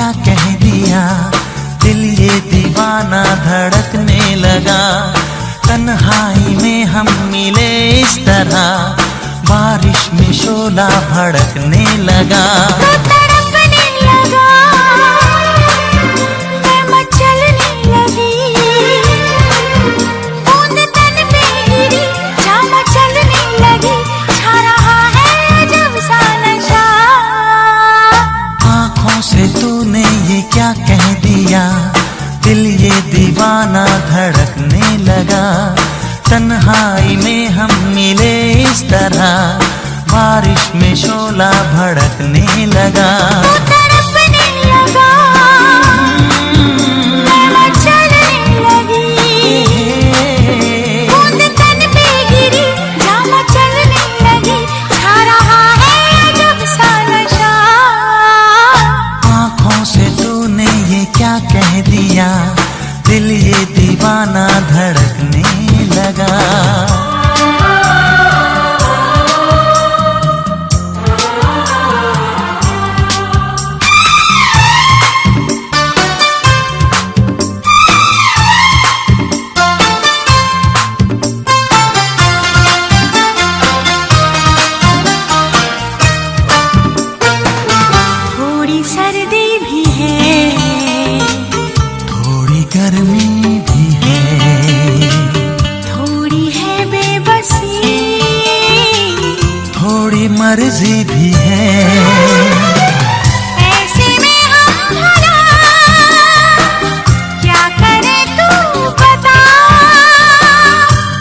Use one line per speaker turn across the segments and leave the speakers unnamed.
क्या कह दिया, दिल ये दीवाना धड़कने लगा। तन्हाई में हम मिले इस तरह, बारिश में शोला भड़कने लगा। क्या कह दिया, दिल ये दीवाना धड़कने लगा। तन्हाई में हम मिले इस तरह, बारिश में शोला भड़कने लगा। क्या कह दिया, दिल ये दीवाना धड़कने लगा।
थोड़ी सर्दी भी है,
गर्मी भी है,
थोड़ी है बेबसी,
थोड़ी मर्जी भी है।
ऐसे में हम भला क्या करें तू बता।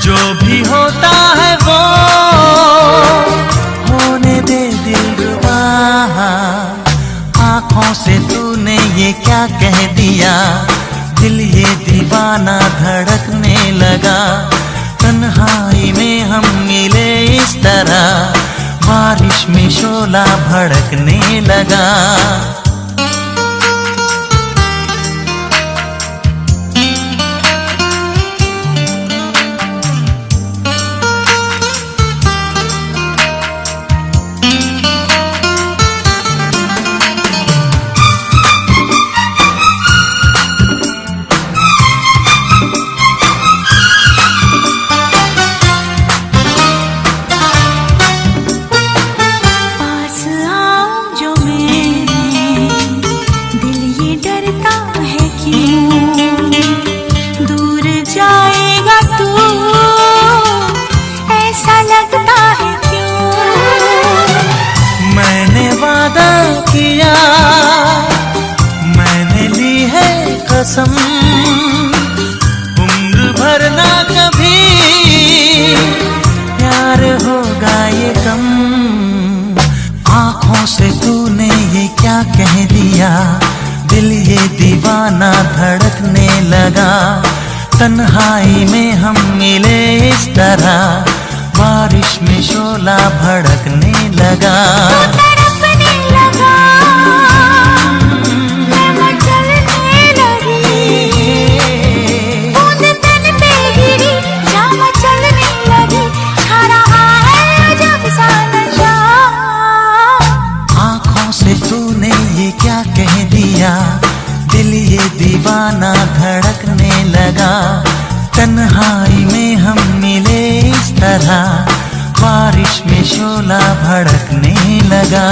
जो भी होता है वो होने दे दिलरुबा। आँखों से तूने ये क्या कह दिया, दिल ये दीवाना धड़कने लगा। तन्हाई में हम मिले इस तरह, बारिश में शोला भड़कने लगा। किया मैंने ली है कसम, उम्र भर ना कभी प्यार होगा ये कम। आँखों से तूने ये क्या कह दिया, दिल ये दीवाना धड़कने लगा। तन्हाई में हम मिले इस तरह, बारिश में शोला भड़कने लगा। क्या कह दिया, दिल ये दीवाना धड़कने लगा। तन्हाई में हम मिले इस तरह, बारिश में शोला भड़कने लगा।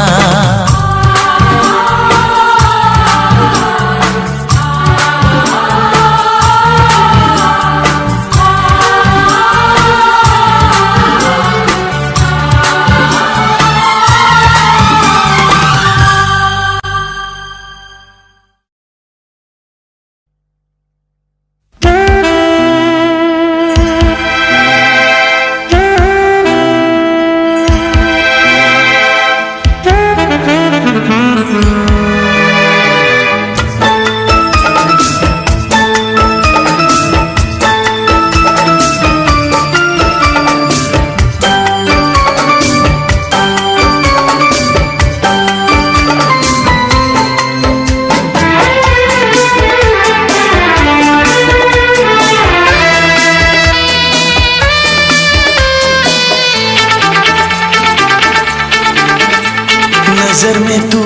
नजर में तू,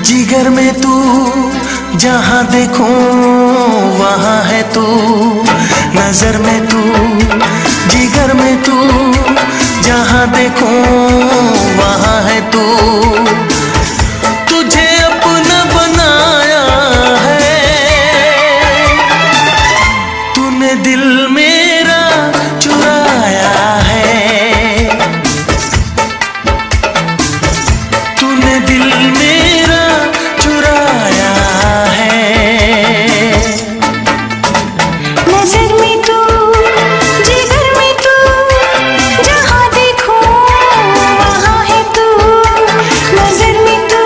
जिगर में तू, जहाँ देखूं वहाँ है तू, नजर में तू, जिगर में तू, जहाँ देखूं वहाँ है तू। तुझे अपना बनाया है, तूने दिल मेरा चुराया है, तूने दिल मेरा चुराया है।
नजर में तू, जिगर में तू, जहाँ देखो वहाँ है तू। नजर में तू,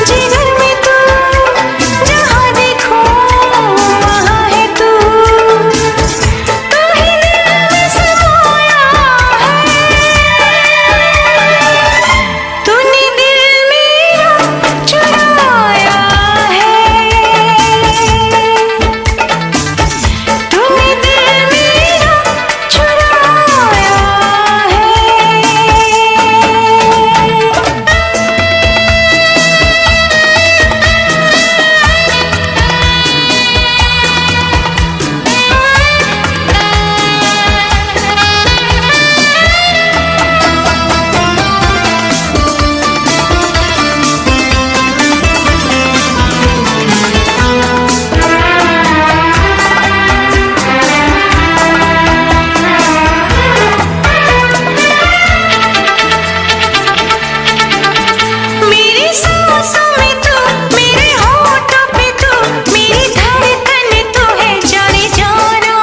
जिगर में तू, जहाँ देखो वहाँ है तू। तू ही दिल में समाया है, तूने दिल मेरा चुराया है, तूने दिल मेरा चुराया है। मेरी सांसों में तू, मेरे होठों पे तू, मेरी धड़कन तू है जाने जाना।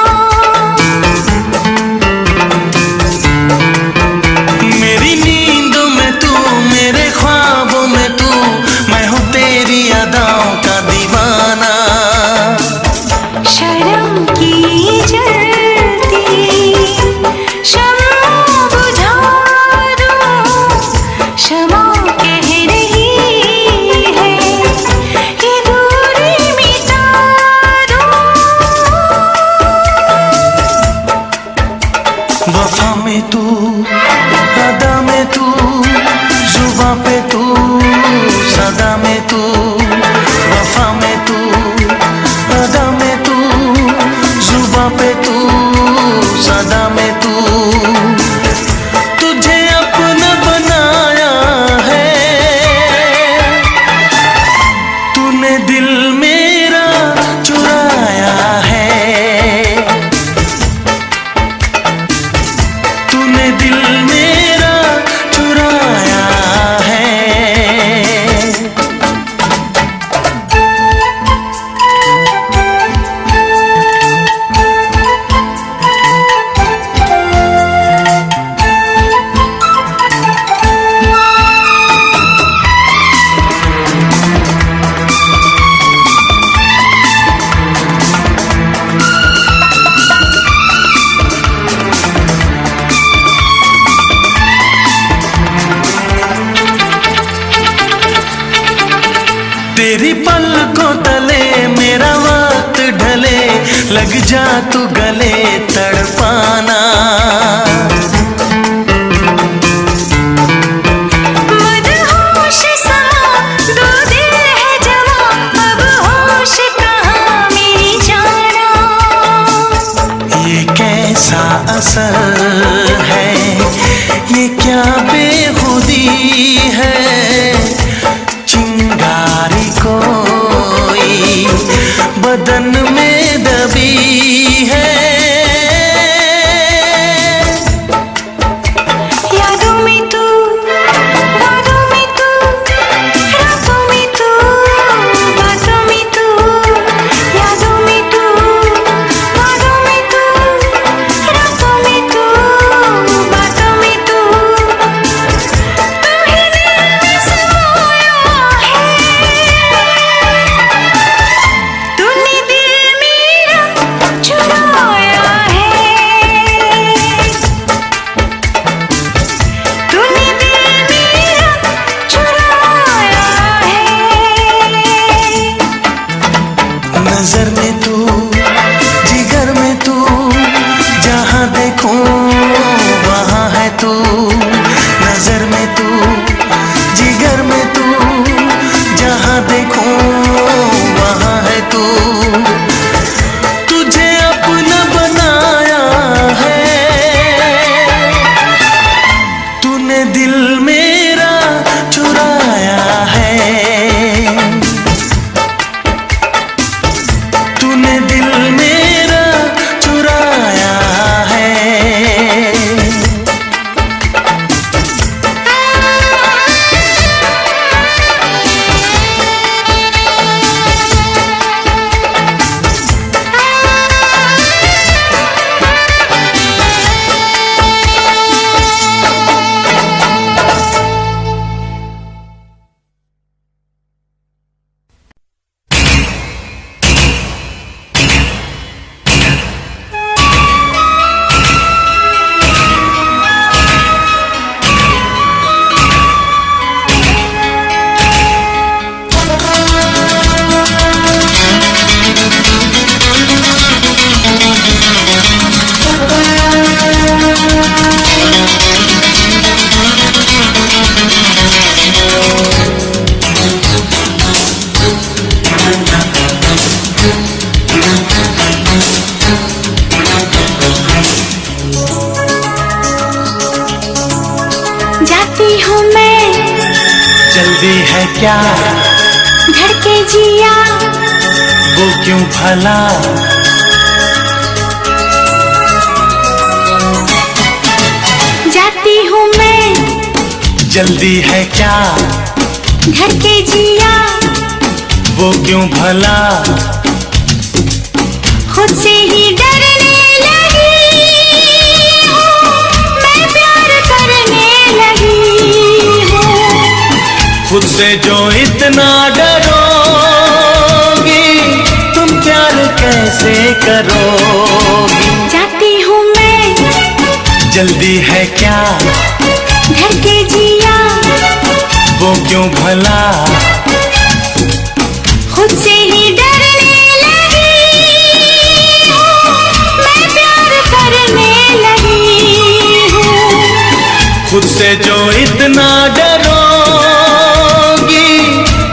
मेरी नींदों में तू, मेरे ख्वाबों में तू, मैं हूँ तेरी अदाओं का दीवाना।
शर्म की जलती शम्मा बुझा दो, शम्मा कह रही है कि दूरी मिटा दो।
वफा में तू, अदा में तू, जुबां पे तू, सदा में तू। वफा में तू, अदा में तू, जुबां पे तू, सदा में तू। तुझे अपना बनाया है, तूने दिल मेरा चुराया है, तूने दिल मेरा चुराया है। तेरी पलकों तले मेरा वक्त ढले, लग जा तू गले तड़पाना।
मदहोश समा, दो दिल है जवा, अब होश कहाँ मेरी जाना।
ये कैसा असर है, ये क्या बेखुदी है, चिंगारी कोई बदन में दबी है।
यादों में तू, वादों में तू, रातों में तू, बातों में तू। यादों में तू, वादों में तू, रातों में तू, बातों में तू। तू ही दिल में समाया है, तूने दिल
जल्दी है क्या
धड़के जिया,
वो क्यों भला,
जाती हूँ मैं,
जल्दी है क्या
धड़के जिया,
वो क्यों भला,
खुद से ही डरने लगी हूँ, मैं प्यार करने लगी हूँ।
खुद से जो इतना डरोगी तुम प्यार कैसे करोगी।
जाती हूँ मैं,
जल्दी है क्या
धड़के जिया,
वो क्यों भला,
खुद से ही डरने लगी हूँ, मैं प्यार करने लगी हूँ।
खुद से जो इतना डरोगी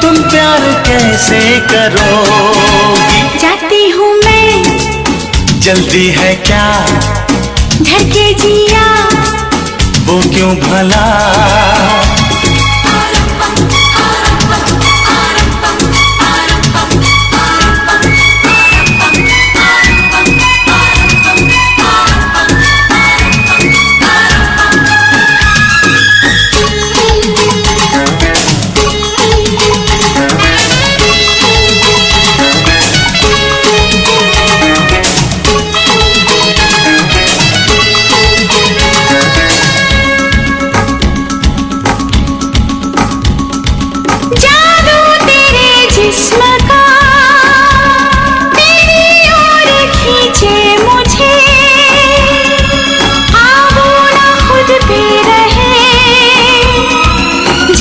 तुम प्यार कैसे करोगी।
जाती हूँ मैं,
जल्दी है क्या
धड़के जिया,
वो क्यों भला,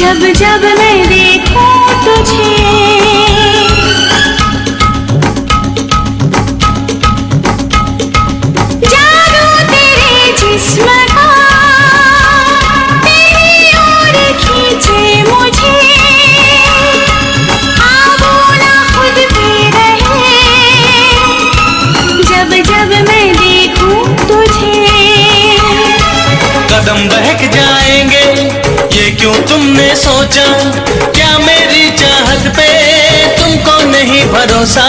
जब जब मैं देखूं तुझे, जादू तेरे जिस्म का तेरी ओर खींचे मुझे, आबू ना खुद पे रहे, जब जब मैं देखूं तुझे।
कदम बहक जाएंगे ये क्यों तुमने सोचा, क्या मेरी चाहत पे तुमको नहीं भरोसा।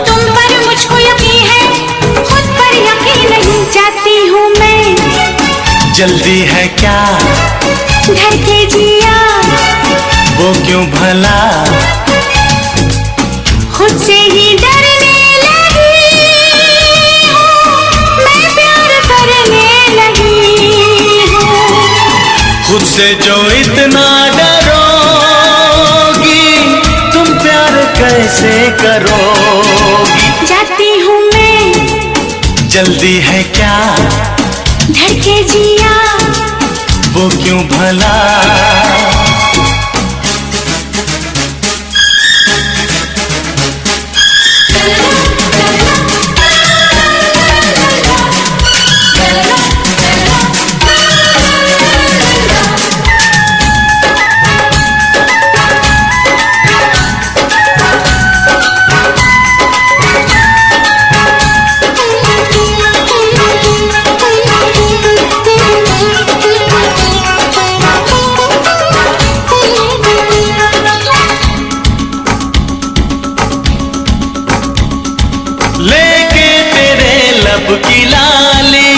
तुम पर मुझको यकीन है, खुद पर यकीन नहीं। जाती हूँ मैं,
जल्दी है क्या
धड़के जिया,
वो क्यों भला,
खुद से ही डरने लगी हूँ, मैं प्यार करने लगी हूँ।
खुद से जो इतना डरोगी तुम प्यार कैसे करोगी।
जाती हूँ मैं,
जल्दी है क्या
धड़के जिया,
वो क्यों भला, लेके तेरे लब की लाली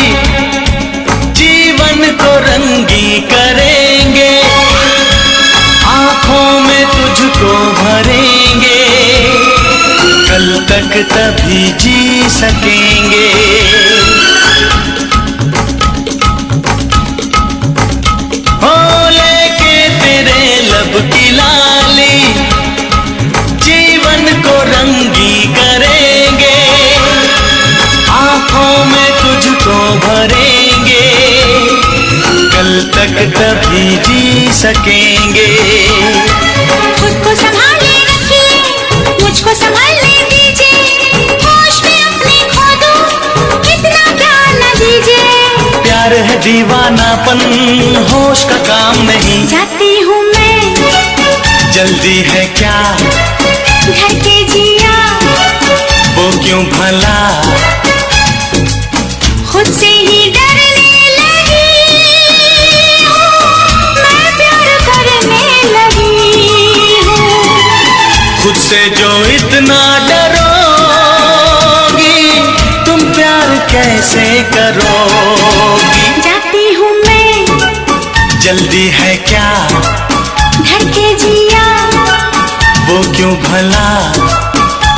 जीवन को रंगी करेंगे, आंखों में तुझको भरेंगे, कल तक तभी जी सकेंगे। हो लेके तेरे लब की लाली जीवन को रंगी करेंगे, आंखों में तुझको भरेंगे, कल तक तभी जी सकेंगे।
खुद को संभाले रखिए, मुझको संभालने दीजिए, होश में अपने खो दूं, इतना प्यार न दीजिए।
प्यार है दीवानापन, होश का काम नहीं।
जाती हूँ मैं,
जल्दी है क्या
धड़के जिया,
वो क्यों भला,
खुद से ही डरने लगी हूँ, मैं प्यार करने लगी
मुझसे जो इतना डरोगी, तुम प्यार कैसे करोगी?
जाती हूँ मैं,
जल्दी है क्या?
धड़के जिया,
वो क्यों भला?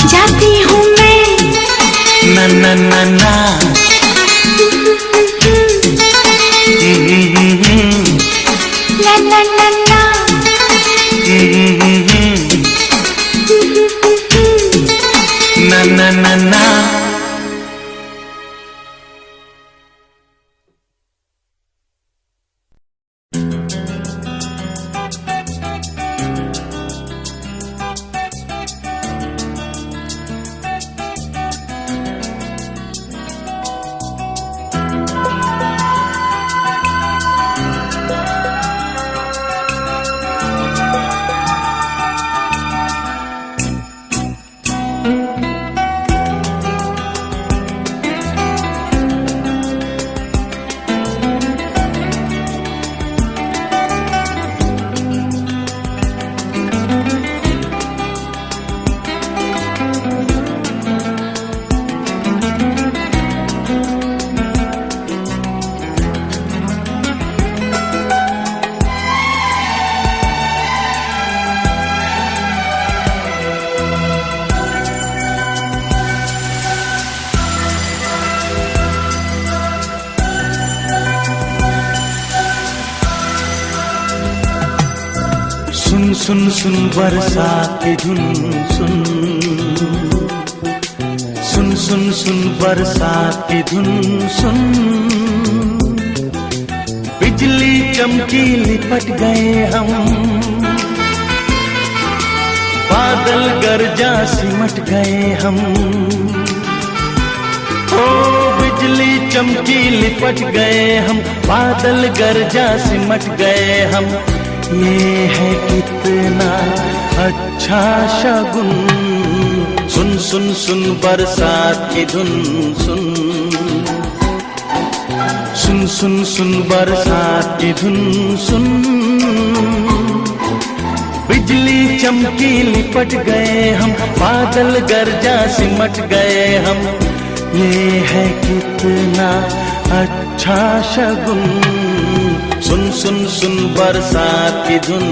जाती हूँ मैं,
ना ना ना ना।
ला ला ला ला,
ना ना ना ना। सुन सुन सुन बरसात की धुन सुन, सुन सुन सुन बरसात की धुन सुन। बिजली चमकी लिपट गए हम, बादल गरजा सिमट गए हम। ओ बिजली चमकी लिपट गए हम, बादल गरजा सिमट गए हम। ये है कितना अच्छा शगुन। सुन सुन सुन बरसात की धुन सुन, सुन सुन सुन बरसात की धुन सुन। बिजली चमकी लिपट गए हम, बादल गरजा सिमट गए हम। ये है कितना अच्छा शगुन। सुन सुन सुन बरसात की धुन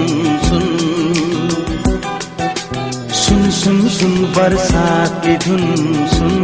सुन, सुन सुन सुन बरसात की धुन सुन।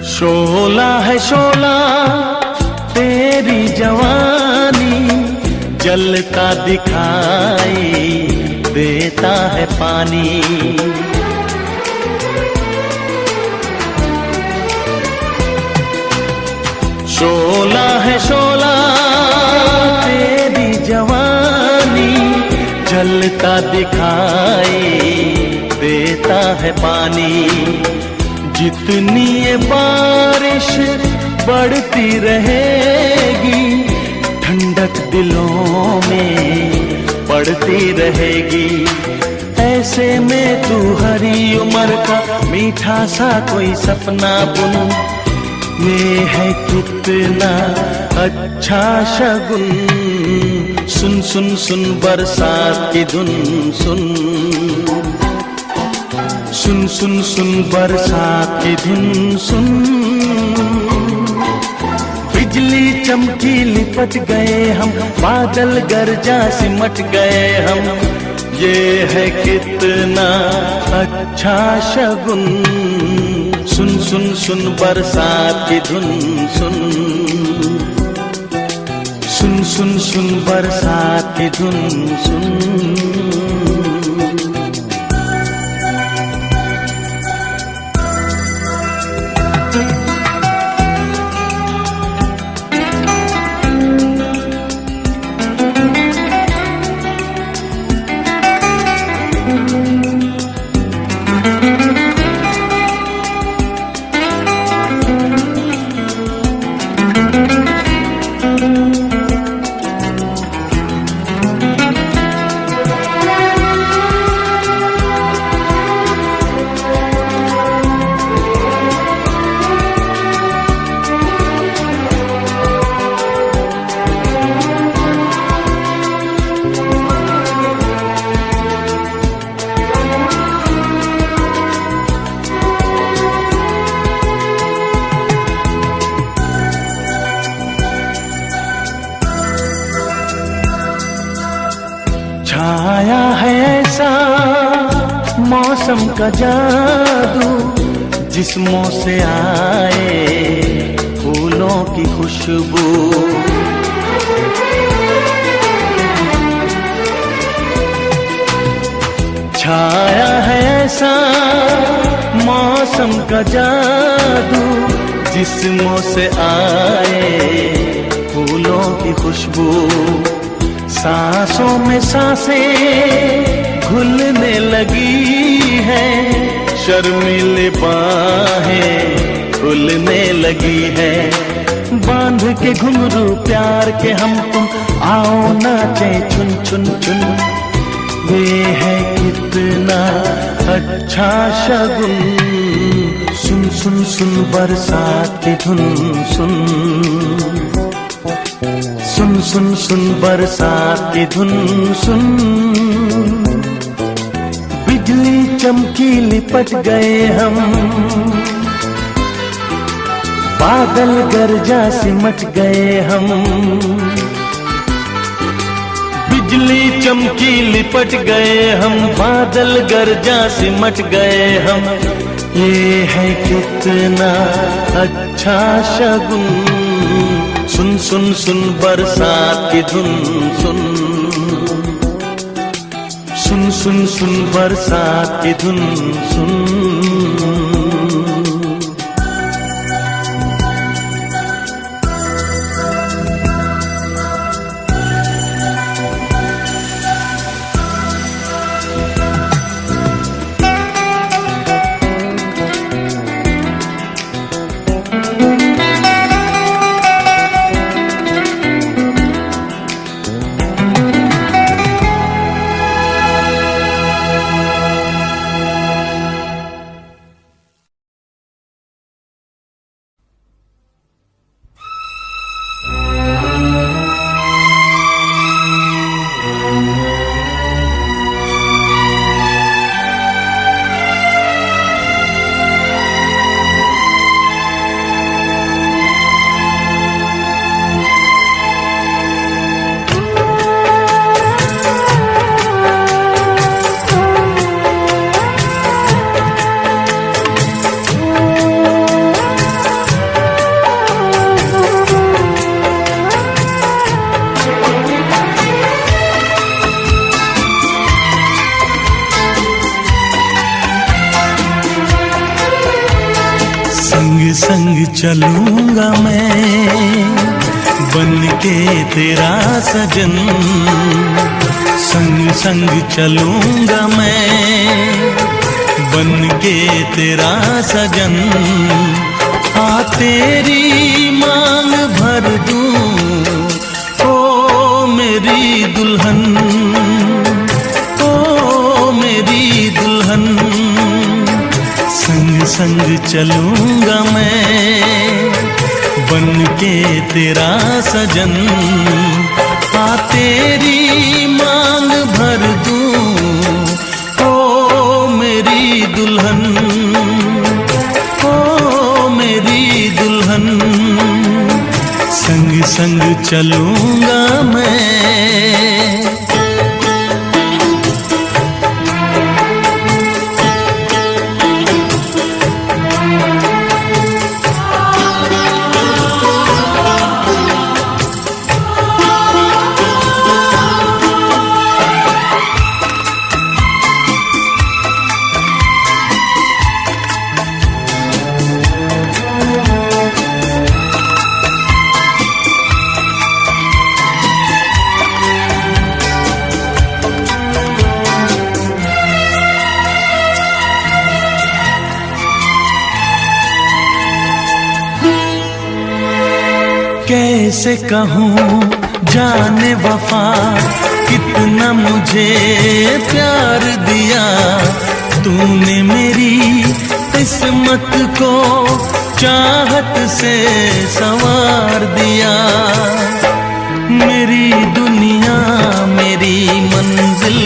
शोला है शोला तेरी जवानी, जलता दिखाई देता है पानी। शोला है शोला तेरी जवानी, जलता दिखाई देता है पानी। जितनी ये बारिश बढ़ती रहेगी, ठंडक दिलों में पड़ती रहेगी। ऐसे में तू हरी उम्र का मीठा सा कोई सपना बुन। ये है कितना अच्छा शगुन। सुन सुन सुन बरसात की धुन सुन, सुन सुन सुन बरसात की धुन सुन। बिजली चमकी लिपट गए हम, बादल गरजा सिमट गए हम। ये है कितना अच्छा शगुन। सुन सुन सुन बरसात की धुन सुन, सुन सुन सुन बरसात की धुन सुन। मौसम का जादू जिस्मों से आए फूलों की खुशबू, छाया है ऐसा मौसम का जादू जिस्मों से आए फूलों की खुशबू, सांसों में सांसें घुलने लगी है, शर्मीली बाहें खुलने लगी है, बांध के घुंघरू प्यार के हम तुम आओ नाचे चुन चुन चुन, ये है कितना अच्छा शगुन, सुन सुन सुन बरसात की धुन सुन, सुन सुन सुन बरसात की धुन सुन, बिजली चमकी लिपट गए हम, बादल गरजा सिमट गए हम, बिजली चमकी लिपट गए हम, बादल गरजा सिमट गए हम, ये है कितना अच्छा शगुन, सुन सुन सुन बरसात की धुन सुन, सुन सुन सुन बरसात की धुन सुन। संग चलूंगा मैं बन के तेरा सजन, संग संग चलूंगा मैं बन के तेरा सजन, आ तेरी मांग भर दूं ओ मेरी दुल्हन, ओ मेरी दुल्हन, संग संग चलूंगा मैं बन के तेरा सजन, आ तेरी मांग भर दूं ओ मेरी दुल्हन, ओ मेरी दुल्हन, संग संग चलूंगा मैं। कैसे कहूँ जाने वफा कितना मुझे प्यार दिया, तूने मेरी किस्मत को चाहत से संवार दिया, मेरी दुनिया मेरी मंजिल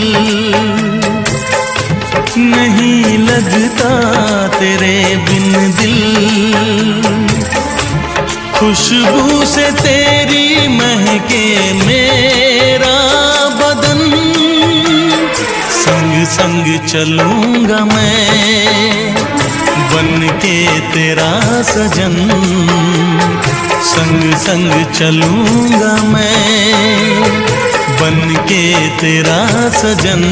नहीं लगता तेरे बिन दिल, खुशबू से तेरी महके मेरा बदन, संग संग संग चलूंगा मैं, बन के तेरा सजन। संग संग चलूंगा मैं, बन के तेरा सजन।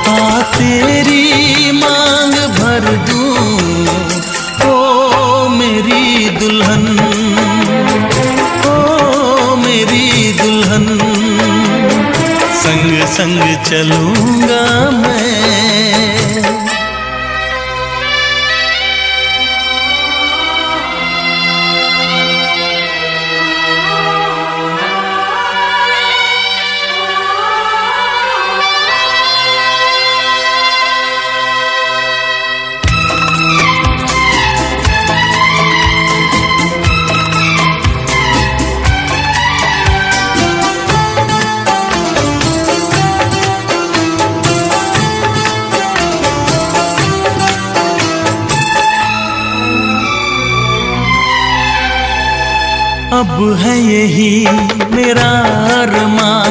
आ तेरी मांग भर दूं, ओ मेरी दुल्हन, ओ मेरी दुल्हन। संग संग चलूंगा मैं। अब है यही मेरा अरमां,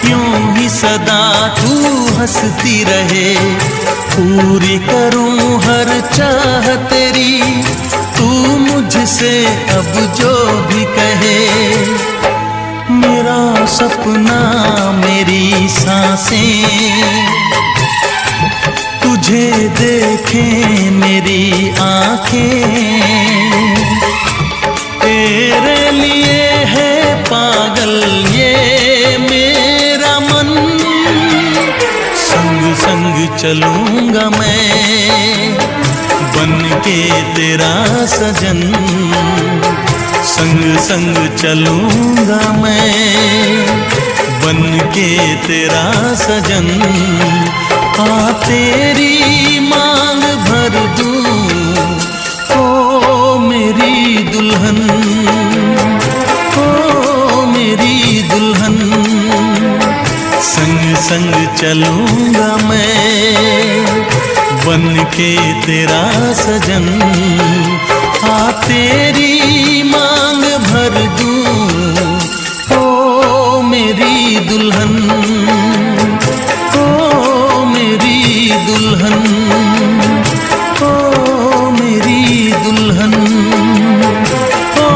यूं ही सदा तू हंसती रहे। पूरी करूं हर चाह तेरी, तू मुझसे अब जो भी कहे। मेरा सपना मेरी सांसें, तुझे देखें मेरी आंखें। तेरे लिए है पागल ये मेरा मन। संग संग चलूंगा मैं, बन के तेरा सजन। संग संग चलूंगा मैं, बन के तेरा सजन। आ तेरी मांग भर दूं, ओ मेरी दुल्हन, ओ मेरी दुल्हन। संग संग चलूंगा मैं, बन के तेरा सजन। आ तेरी मांग भर दूं, ओ मेरी दुल्हन, ओ मेरी दुल्हन, ओ मेरी दुल्हन, ओ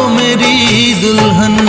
मेरी दुल्हन।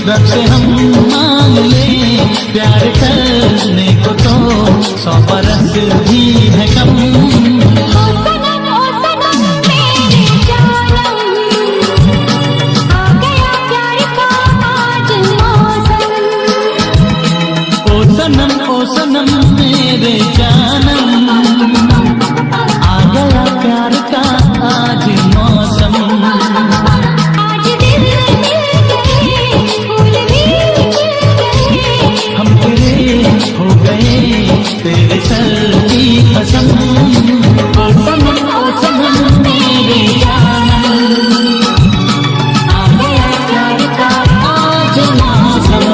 रब से हम मांग ले प्यार करने को तो 100 बरस भी है कम।
ओ सनम मेरे जानम, आ गया प्यार का आज मौसम।
ओ सनम मेरे जानम, आ गया प्यार का आज मौसम।
आज दिल मिल गए, फूल भी खिल गए,
हम तेरे हो गए तेरे सर की कसम। ओ सनम मेरे जानम, आ गया प्यार का आज मौसम।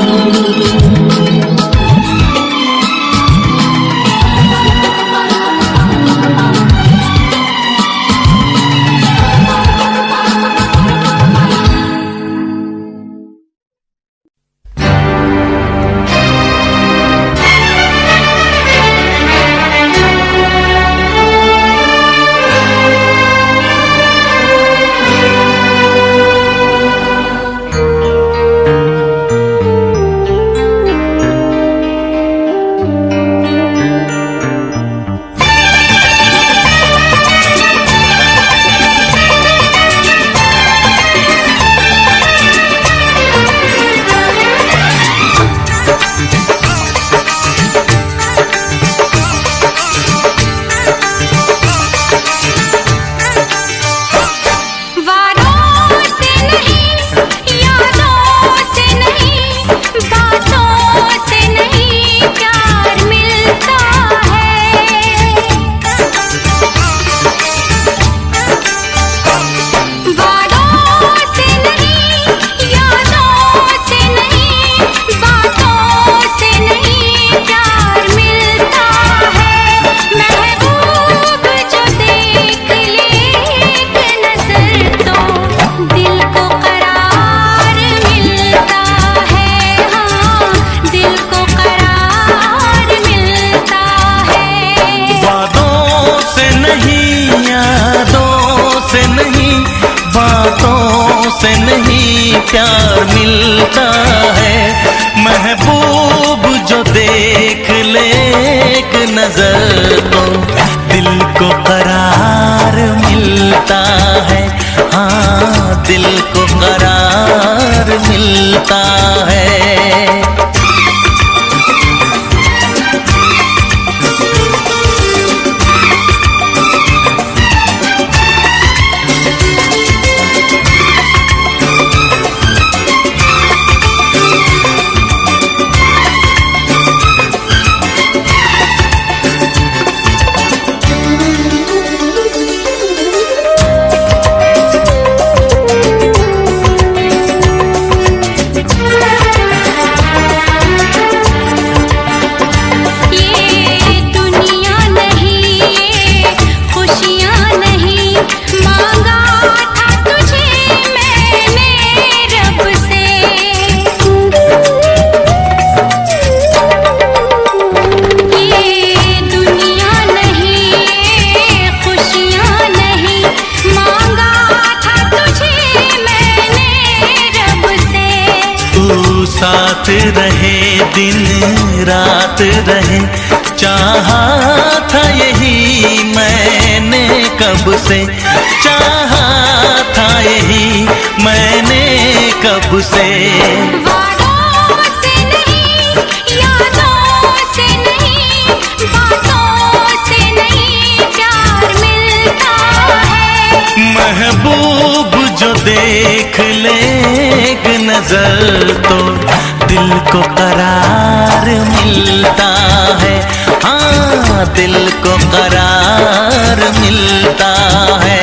वारों से नहीं, यादों से नहीं, बातों से नहीं प्यार मिलता है। वारों से नहीं, यादों से नहीं, बातों से नहीं प्यार मिलता है। महबूब जो देख ले एक नजर तो दिल को करार मिलता है। हाँ, दिल को करार मिलता है।
वादों से नहीं, यादों से नहीं, बातों से नहीं प्यार मिलता है। महबूब जो देख ले एक नजर तो दिल को करार मिलता है। हाँ, दिल को करार मिलता है।
ये दुनिया नहीं, ये खुशियाँ नहीं, मांगा था तुझे मैंने रब से। ये दुनिया नहीं, ये खुशियाँ नहीं, मांगा था तुझे मैंने रब से।
तू साथ रहे दिन रात रहे, चाहा था यही मैंने कब से। चाहा था यही मैंने कब से।
वारों से नहीं, यादों से नहीं, बातों से नहीं प्यार मिलता है।
महबूब जो देख ले एक नजर तो दिल को करार मिलता है। हाँ, दिल को करार मिलता है।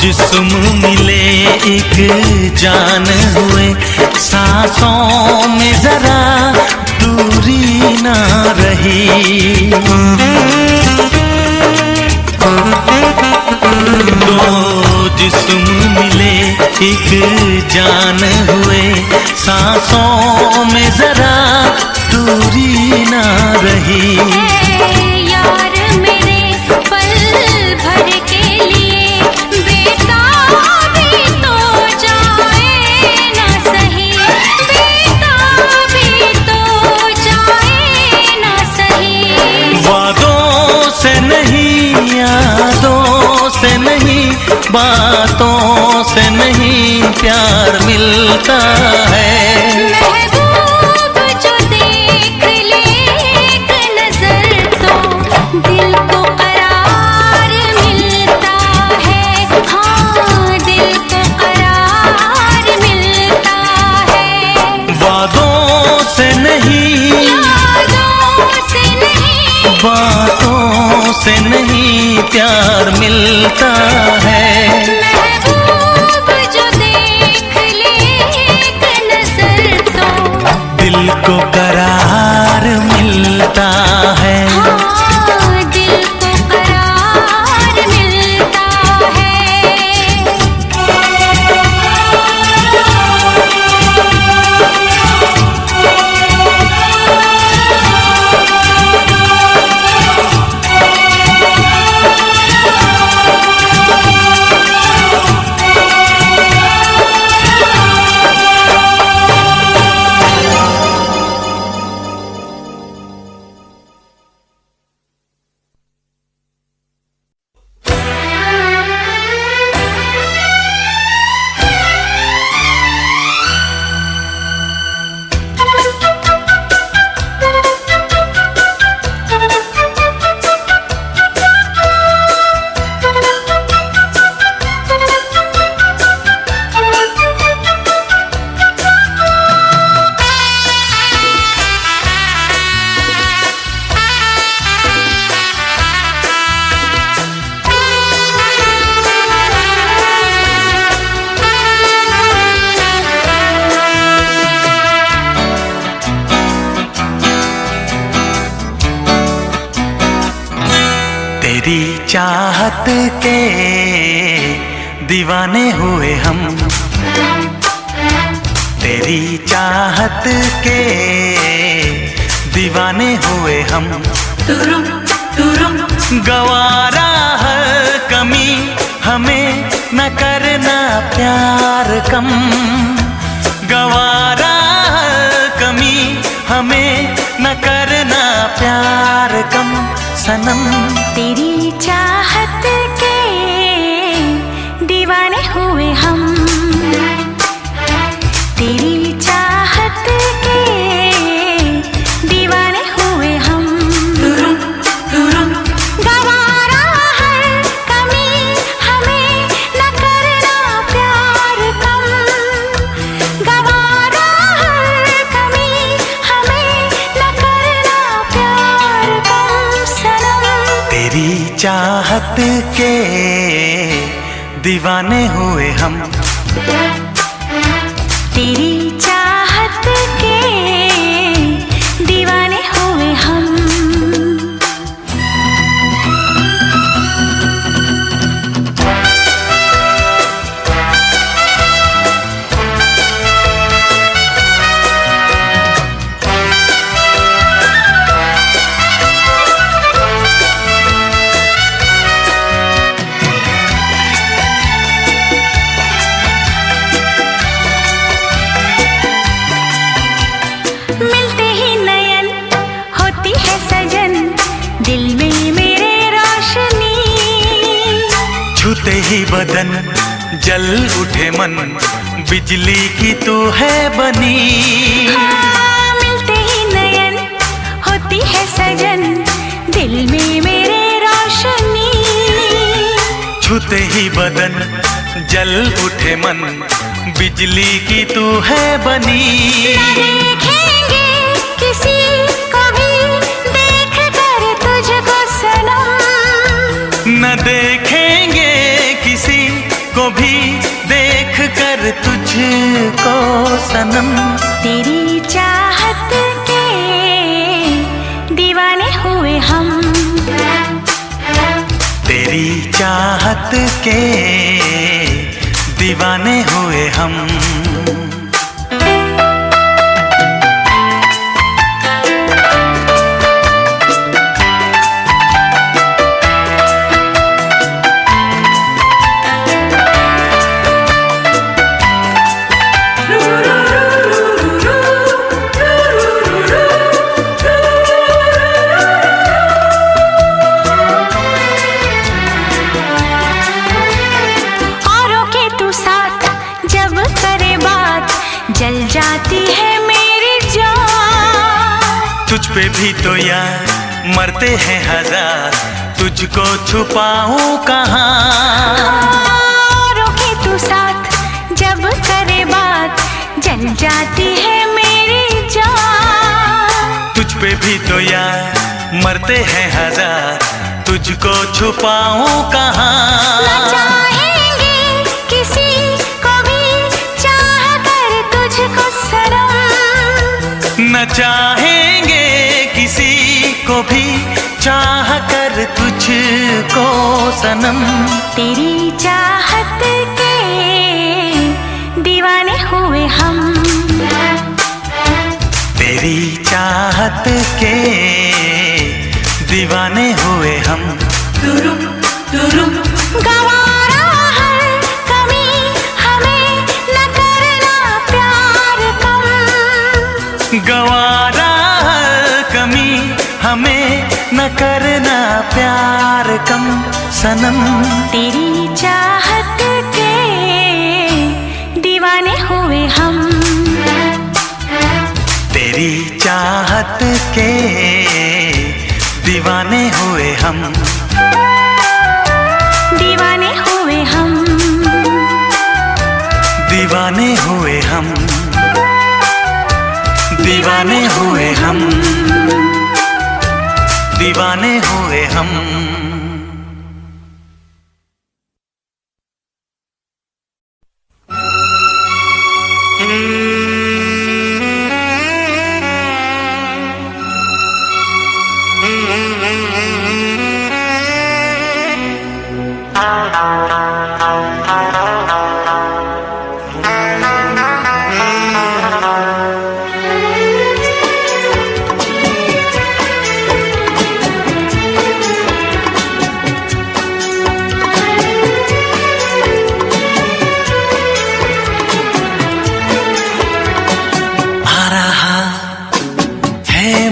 जिस्म मिले एक जान हुए, सांसों में जरा दूरी ना रही। दो जिस्म मिले एक जान हुए, सांसों में जरा दूरी ना रही।
यार मेरे पल भर के लिए बेताबी तो जाए ना सही, बेताबी तो जाए ना सही।
वादों से नहीं, यादों से नहीं, बातों से नहीं प्यार मिलता है।
महबूब जो देख ले एक नजर तो दिल को करार मिलता है। हाँ, दिल को करार मिलता है।
वादों से नहीं,
यादों से नहीं,
बातों से नहीं प्यार मिलता है।
महबूब जो देख ले एक नजर तो
दिल को करार मिलता है।
हाँ, दिल को करार मिलता
तेरी चाहत के दीवाने हुए हम, तेरी चाहत के दीवाने हुए हम।
तुरुम तुरुम
गवारा हर कमी हमें न करना प्यार कम, गवारा हर कमी हमें न करना प्यार कम। सनम
तेरी चाहत के दीवाने हुए हम, तेरी चाहत के दीवाने हुए हम। तुरुम तुरुम गवारा हर कमी हमें न करना प्यार कम, गवारा हर कमी हमें न करना प्यार कम। सनम
तेरी चाहत के दीवाने हुए हम,
तेरी चाहत के दीवाने हुए हम। मिलते ही नयन होती है सजन, दिल में मेरे रोशनी।
छूते ही बदन जल उठे मन, बिजली की तू है बनी।
हाँ, मिलते ही नयन होती है सजन, दिल में मेरे रोशनी।
छूते ही बदन जल उठे मन, बिजली की तू है बनी।
देखेंगे किसी को भी देख कर तुझको सनम,
न देखेंगे किसी तुझको सनम।
तेरी चाहत के दीवाने हुए हम।
तेरी चाहत के दीवाने हुए हम।
जल जाती है मेरी जान।
तुझ पे भी तो यार मरते हैं हजार, तुझको छुपाऊं कहाँ।
रोके तू साथ जब करे बात, जल जाती है मेरी जान।
तुझ पे भी तो यार मरते हैं हजार, तुझको छुपाऊं कहाँ। न चाहेंगे किसी को भी चाह कर तुझको सनम।
तेरी चाहत के दीवाने हुए हम।
तेरी चाहत के दीवाने हुए हम।
गवारा हर कमी हमें न करना प्यार कम।
गवारा हर कमी हमें न करना प्यार कम सनम।
तेरी चाहत के दीवाने हुए हम।
तेरी चाहत के दीवाने हुए हम।
दीवाने हुए हम।
दीवाने हुए हम। दीवाने हुए हम। दीवाने हुए हम।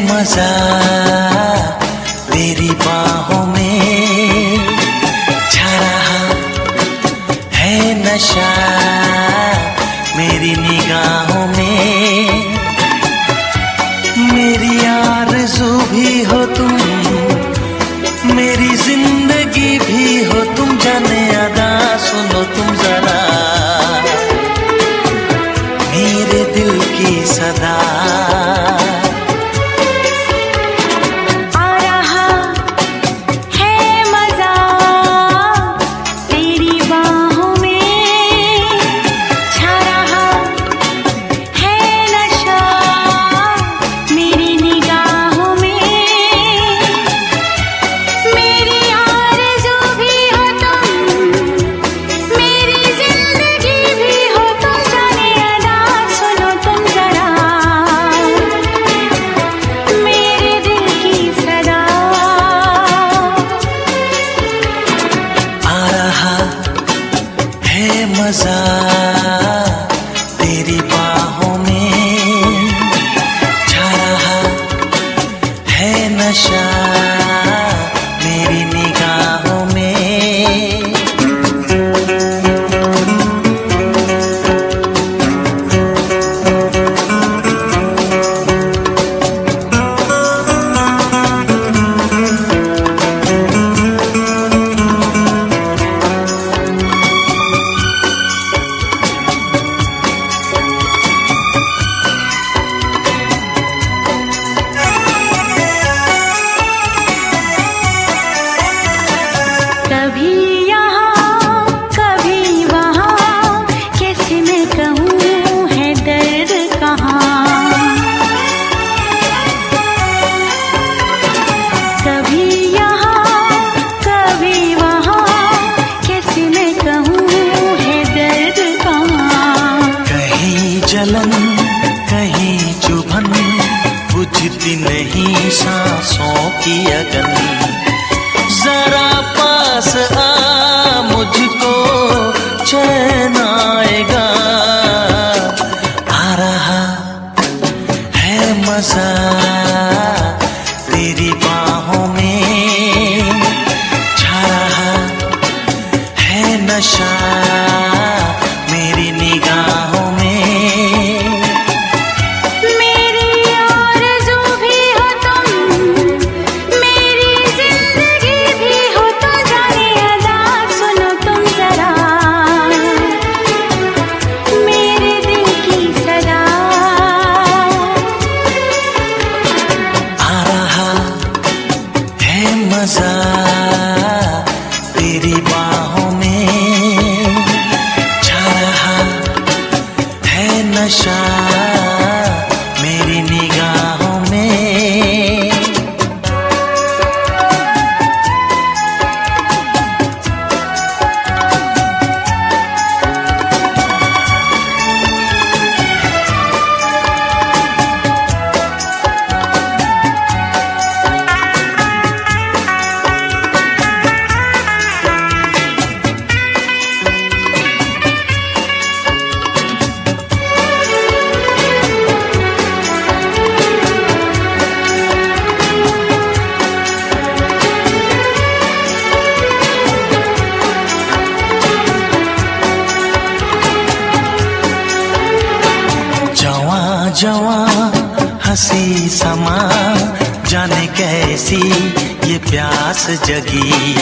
मजा तेरी बाहों में छा रहा है, नशा मेरी निगाहों में। मेरी आरज़ू भी हो तुम, मेरी जिंदगी भी हो तुम। जाने अदा सुनो तुम जरा मेरे दिल की सदा। मजा तेरी बाहों में छा रहा है, नशा मेरी निगाहों में।
कभी यहाँ कभी वहाँ, कैसे मैं कहूँ
की अगन। जरा पास आ मुझको चैन आएगा, आ रहा है मजा तेरी बाहों में, छा रहा है नशा मेरी निगाहों में। मजा तेरी बाहों में, छा रहा है नशा मेरी निगाहों में। जवां हंसी समा, जाने कैसी ये प्यास जगी।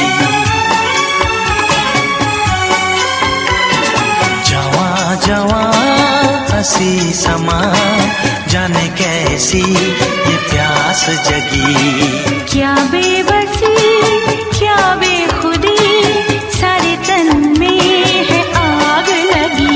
जवां जवां हंसी समा, जाने कैसी ये प्यास जगी।
क्या बेबसी क्या बेखुदी, सारे तन में है आग लगी।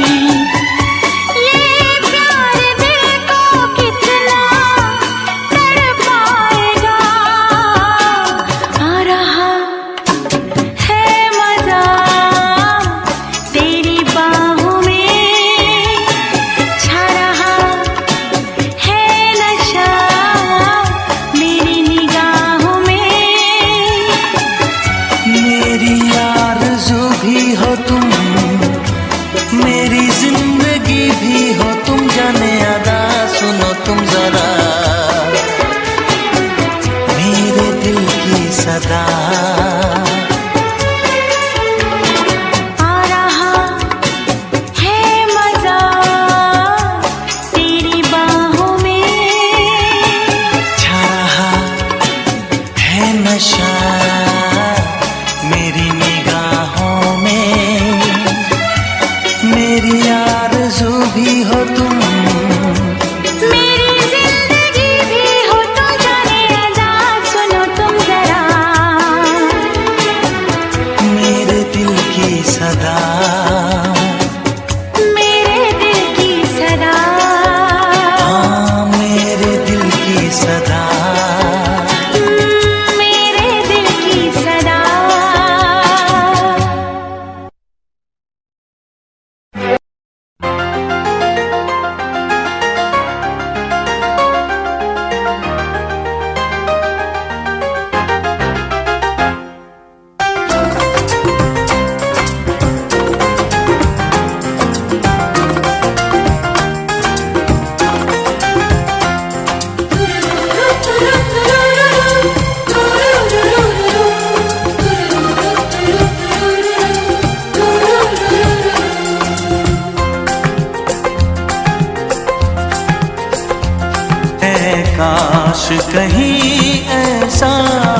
काश कहीं ऐसा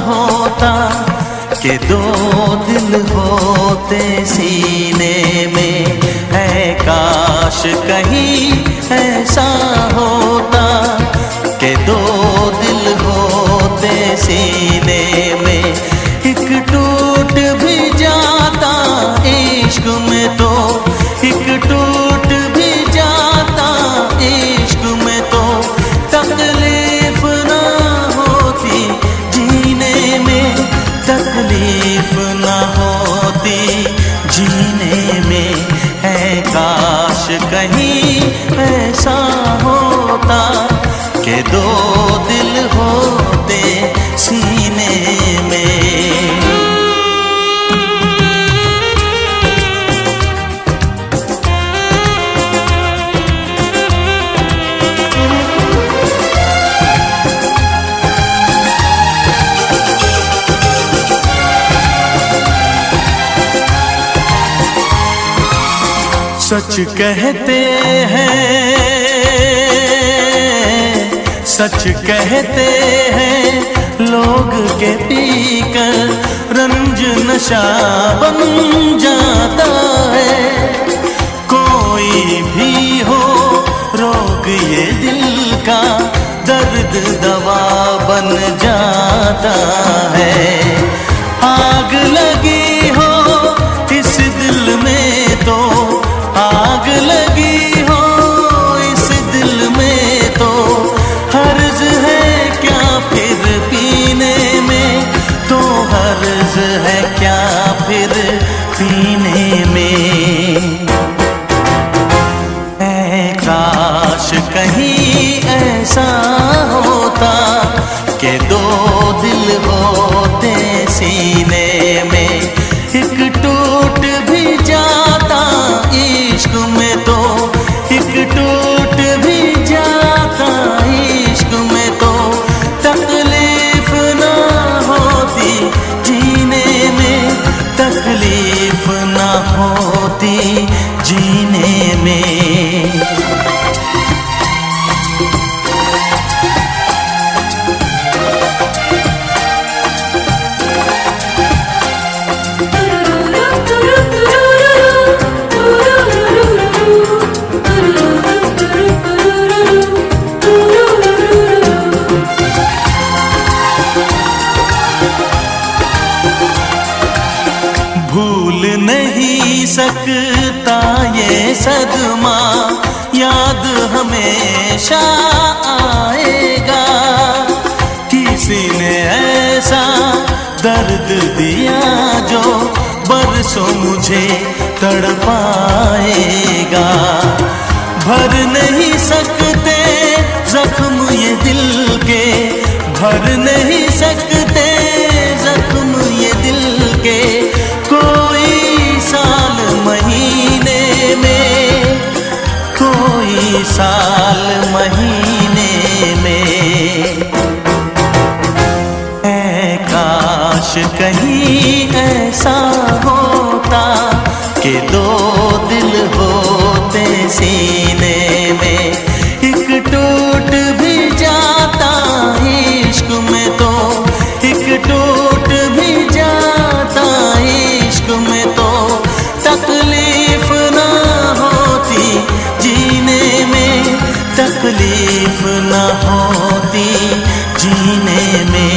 होता कि दो दिल होते सीने में। है काश कहीं ऐसा होता कि दो दिल होते सीने में। एक टूट भी जाता इश्क में तो, एक टूट भी जाता इश्क में तो, तकलीफ ना होती जीने में, तकलीफ ना होती जीने में। है काश कहीं ऐसा होता कि दो दिल होते सीने सच कहते हैं, सच कहते हैं लोग के पीकर रंज नशा बन जाता है। कोई भी हो रोग ये दिल का, दर्द दवा बन जाता है। आग लगी हो इस दिल में तो, आग लगी हो इस दिल में तो, हर्ज है क्या फिर पीने में, तो हर्ज है क्या फिर पीने में। ऐ काश कहीं ऐसा होता कि दो दिल होते सीने में, एक टूट भी जाता इश्क में तो, एक टूट भी जाता इश्क में तो, तकलीफ ना होती जीने में, तकलीफ ना होती जीने में। भूल नहीं सकता ये सदमा, याद हमेशा आएगा। किसी ने ऐसा दर्द दिया जो बरसों मुझे तड़पाएगा। भर नहीं सकते जख्म ये दिल के, भर नहीं सकते जख्म ये दिल के, कोई साल महीने में, कोई साल महीने में। ऐ काश कहीं ऐसा होता कि दो दिल होते सीने में, एक टूट भी जाता इश्क में तो, एक टूट भी जाता इश्क में तो, तकलीफ ना होती जीने में, तकलीफ ना होती जीने में।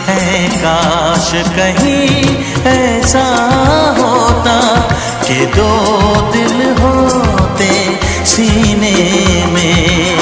है काश कहीं ऐसा होता कि दो दिल होते सीने में।